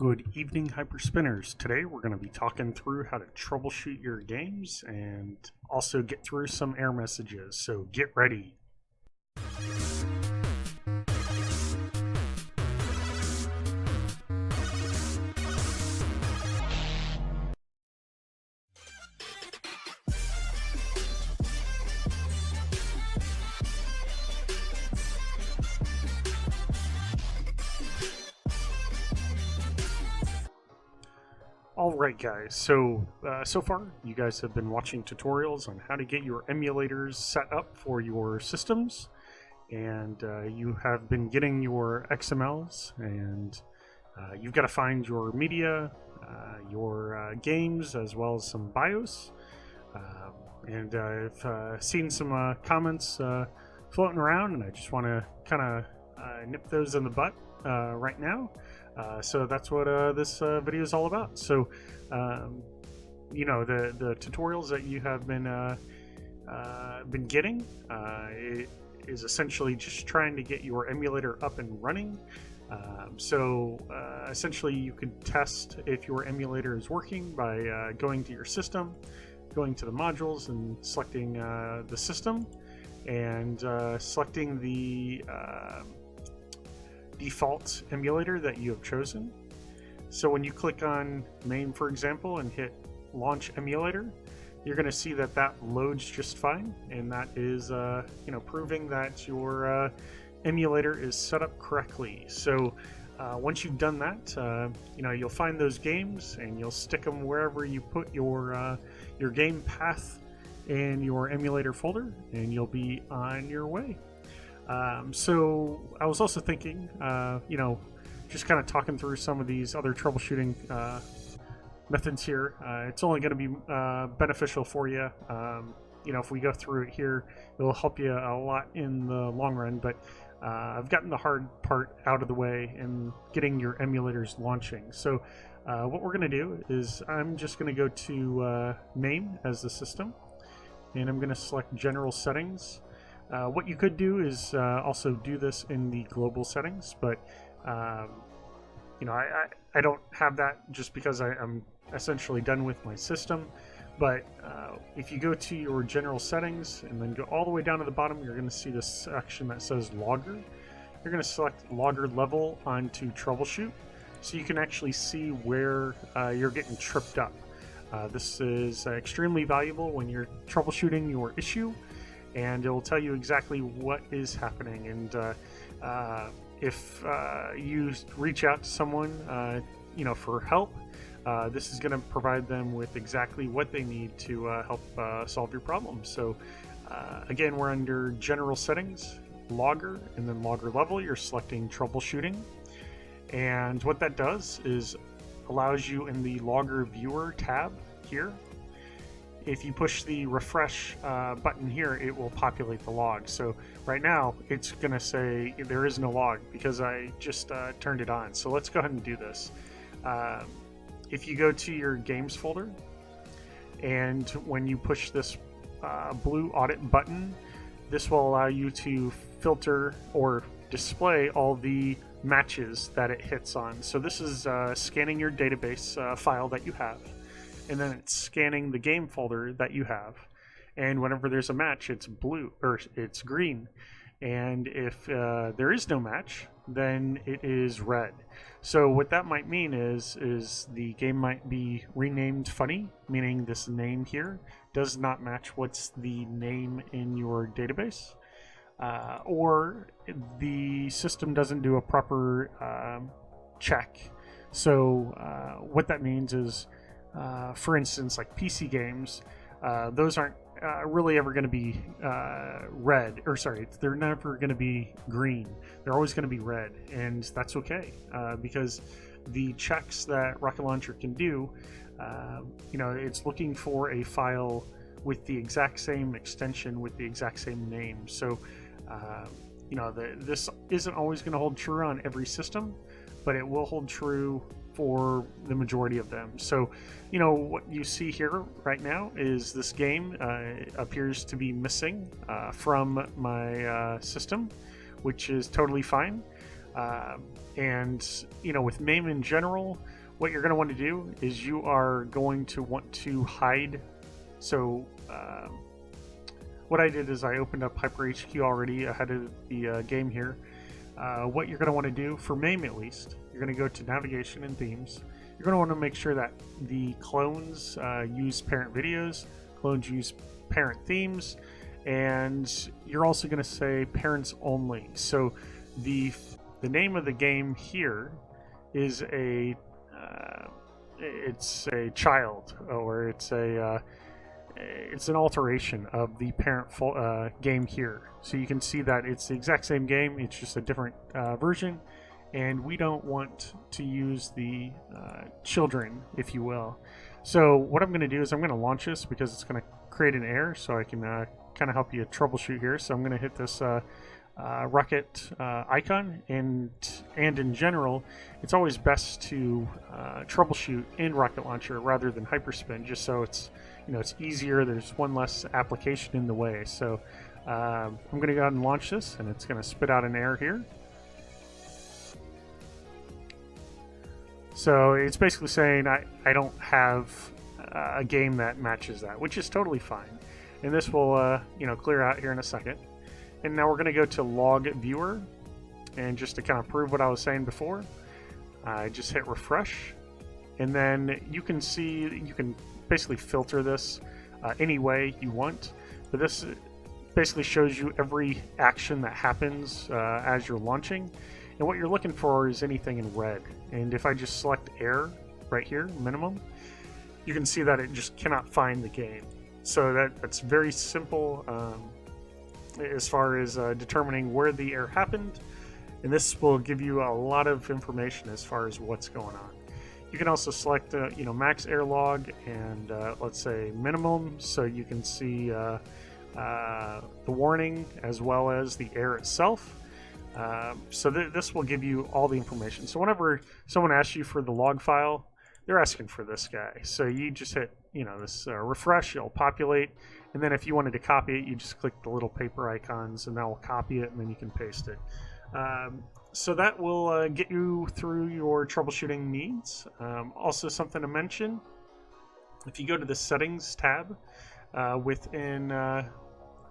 Good evening, Hyperspinners. Today we're going to be talking through how to troubleshoot your games and also get through some error messages, so get ready. Alright guys, so far you guys have been watching tutorials on how to get your emulators set up for your systems, and you have been getting your XMLs, and you've got to find your media, your games, as well as some BIOS. And I've seen some comments floating around, and I just want to kind of nip those in the butt right now. So that's what this video is all about. So, you know, the tutorials that you have been getting it is essentially just trying to get your emulator up and running. Essentially, you could test if your emulator is working by going to your system, going to the modules, and selecting the system, and selecting the default emulator that you have chosen. So when you click on main, for example, and hit launch emulator, you're going to see that that loads just fine, and that is you know, proving that your emulator is set up correctly. So once you've done that, you know, you'll find those games and you'll stick them wherever you put your game path in your emulator folder, and you'll be on your way. So I was also thinking, you know, just kind of talking through some of these other troubleshooting methods here. It's only going to be beneficial for you. You know, if we go through it here, it'll help you a lot in the long run, but I've gotten the hard part out of the way in getting your emulators launching. So what we're going to do is I'm just going to go to main as the system, and I'm going to select general settings. What you could do is also do this in the global settings, but you know, I don't have that just because I'm essentially done with my system. But if you go to your general settings and then go all the way down to the bottom, you're going to see this section that says logger. You're going to select logger level onto troubleshoot, so you can actually see where you're getting tripped up. This is extremely valuable when you're troubleshooting your issue, and it will tell you exactly what is happening. And if you reach out to someone, you know, for help, this is going to provide them with exactly what they need to help solve your problem. So again, we're under general settings, logger, and then logger level. You're selecting troubleshooting, and what that does is allows you in the logger viewer tab here. If you push the refresh button here, it will populate the log. So right now it's going to say there is no log because I just turned it on. So let's go ahead and do this. If you go to your games folder, and when you push this blue audit button, this will allow you to filter or display all the matches that it hits on. So this is scanning your database file that you have, and then it's scanning the game folder that you have, and whenever there's a match, it's blue, or it's green, and if there is no match, then it is red. So what that might mean is the game might be renamed funny, meaning this name here does not match what's the name in your database, or the system doesn't do a proper check. So what that means is, for instance, like PC games, those aren't really ever going to be red, or sorry, they're never going to be green. They're always going to be red, and that's okay, because the checks that Rocketlauncher can do, you know, it's looking for a file with the exact same extension with the exact same name. So you know, this isn't always going to hold true on every system, but it will hold true for the majority of them. So, you know, what you see here right now is this game appears to be missing from my system, which is totally fine. And with MAME in general, what you're going to want to do is you are going to want to hide. So what I did is I opened up HyperHQ already ahead of the game here. What you're going to want to do, for MAME at least, you're going to go to Navigation and Themes. You're going to want to make sure that the clones use parent videos, clones use parent themes, and you're also going to say parents only. So the name of the game here is it's a child, or it's an alteration of the parent game here. So you can see that it's the exact same game, it's just a different version, and we don't want to use the children, if you will. So what I'm going to do is I'm going to launch this because it's going to create an error, so I can kind of help you troubleshoot here. So I'm going to hit this rocket icon, and in general, it's always best to troubleshoot in Rocket Launcher rather than Hyperspin, just so it's it's easier. There's one less application in the way. So I'm going to go ahead and launch this, and it's going to spit out an error here. So it's basically saying I don't have a game that matches that, which is totally fine. And this will clear out here in a second. And now we're going to go to Log Viewer, and just to kind of prove what I was saying before, I just hit refresh, and then you can see you can basically filter this any way you want. But this basically shows you every action that happens as you're launching, and what you're looking for is anything in red. And if I just select error right here, minimum, you can see that it just cannot find the game. So that's very simple as far as determining where the error happened, and this will give you a lot of information as far as what's going on. You can also select max error log and let's say minimum, so you can see the warning as well as the error itself. So this will give you all the information. So whenever someone asks you for the log file, they're asking for this guy. So you just hit this refresh, it'll populate, and then if you wanted to copy it, you just click the little paper icons, and that will copy it, and then you can paste it. So that will get you through your troubleshooting needs. Also, something to mention: if you go to the Settings tab within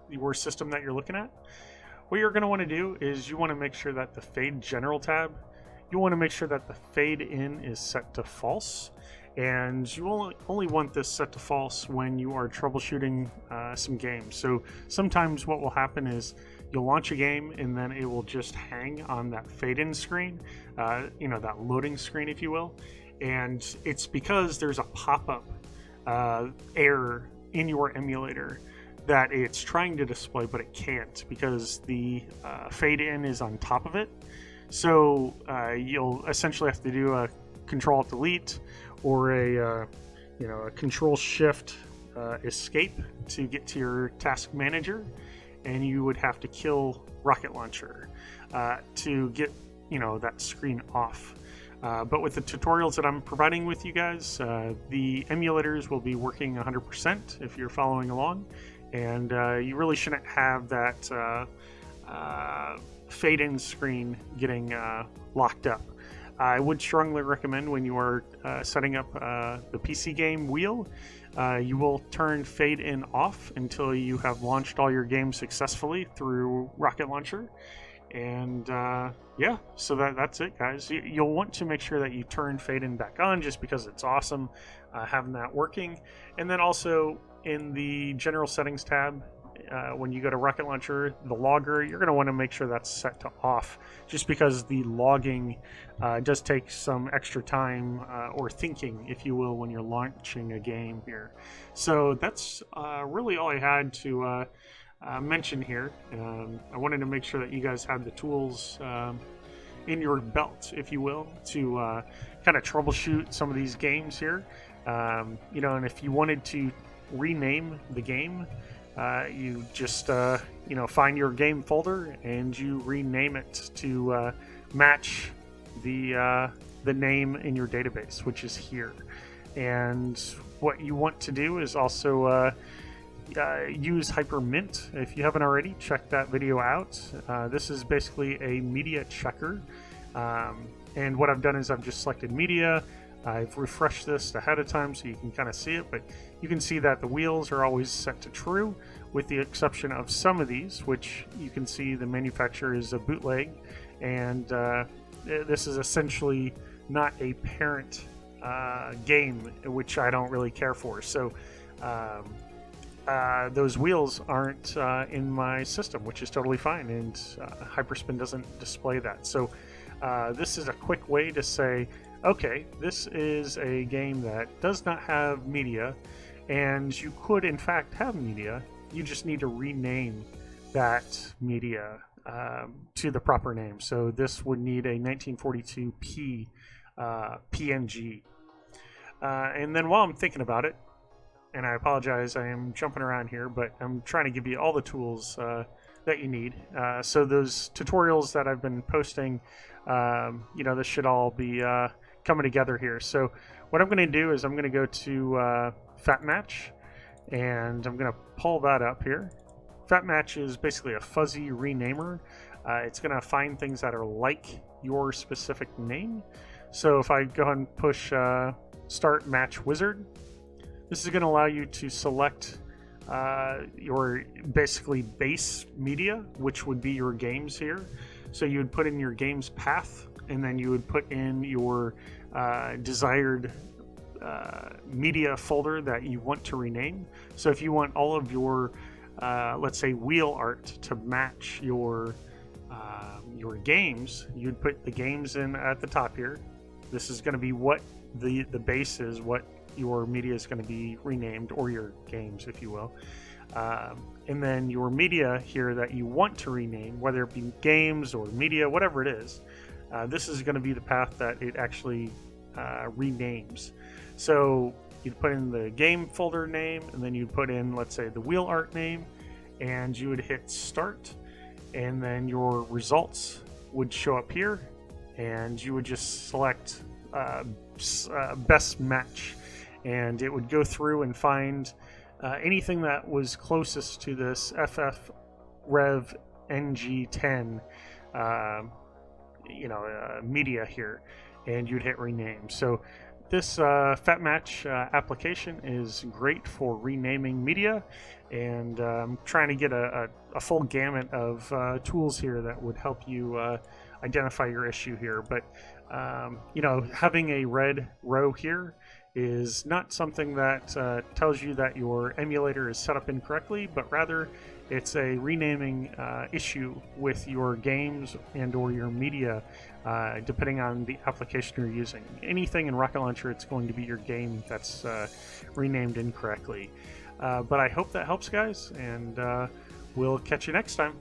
your system that you're looking at, what you're going to want to do is you want to make sure that the Fade General tab, you want to make sure that the Fade In is set to false. And you only want this set to false when you are troubleshooting some games. So sometimes what will happen is you'll launch a game and then it will just hang on that fade-in screen, that loading screen, if you will. And it's because there's a pop-up error in your emulator that it's trying to display, but it can't because the fade-in is on top of it. So you'll essentially have to do a Control-Delete or a Control-Shift escape to get to your task manager, and you would have to kill Rocket Launcher to get that screen off. But with the tutorials that I'm providing with you guys, the emulators will be working 100% if you're following along, and you really shouldn't have that fade-in screen getting locked up. I would strongly recommend when you are setting up the PC game wheel, you will turn fade in off until you have launched all your games successfully through Rocket Launcher. And yeah, so that's it, guys. You'll want to make sure that you turn fade in back on just because it's awesome having that working. And then also in the General Settings tab, when you go to Rocket Launcher, the logger, you're going to want to make sure that's set to off, just because the logging does take some extra time or thinking, if you will, when you're launching a game here. So that's really all I had to mention here. I wanted to make sure that you guys had the tools in your belt, if you will, to kind of troubleshoot some of these games here. And if you wanted to rename the game, you just find your game folder and you rename it to match the name in your database, which is here. And what you want to do is also use Hypermint. If you haven't already, check that video out. This is basically a media checker. And what I've done is I've just selected media. I've refreshed this ahead of time so you can kind of see it, but you can see that the wheels are always set to true, with the exception of some of these, which you can see the manufacturer is a bootleg, and this is essentially not a parent game, which I don't really care for. So those wheels aren't in my system, which is totally fine, and Hyperspin doesn't display that. So this is a quick way to say, okay, this is a game that does not have media, and you could in fact have media. You just need to rename that media to the proper name. So this would need a 1942p PNG. And then while I'm thinking about it, and I apologize, I am jumping around here, but I'm trying to give you all the tools that you need. So those tutorials that I've been posting, this should all be coming together here. So what I'm going to do is I'm going to go to Fat Match, and I'm going to pull that up here. Fat Match is basically a fuzzy renamer. It's going to find things that are like your specific name. So if I go ahead and push Start Match Wizard, this is going to allow you to select your basically base media, which would be your games here. So you would put in your games path, and then you would put in your desired media folder that you want to rename. So if you want all of your let's say wheel art to match your games, you'd put the games in at the top here. This is going to be what the base is, what your media is going to be renamed, or your games, if you will. And then your media here that you want to rename, whether it be games or media, whatever it is, this is going to be the path that it actually renames. So you'd put in the game folder name, and then you'd put in, let's say, the wheel art name, and you would hit start, and then your results would show up here, and you would just select best match, and it would go through and find anything that was closest to this FF Rev NG10 media here, and you'd hit rename. So this Fat Match application is great for renaming media, and I'm trying to get a full gamut of tools here that would help you identify your issue here. But having a red row here is not something that tells you that your emulator is set up incorrectly, but rather it's a renaming issue with your games and or your media, depending on the application you're using. Anything in Rocketlauncher, it's going to be your game that's renamed incorrectly. But I hope that helps, guys, and we'll catch you next time.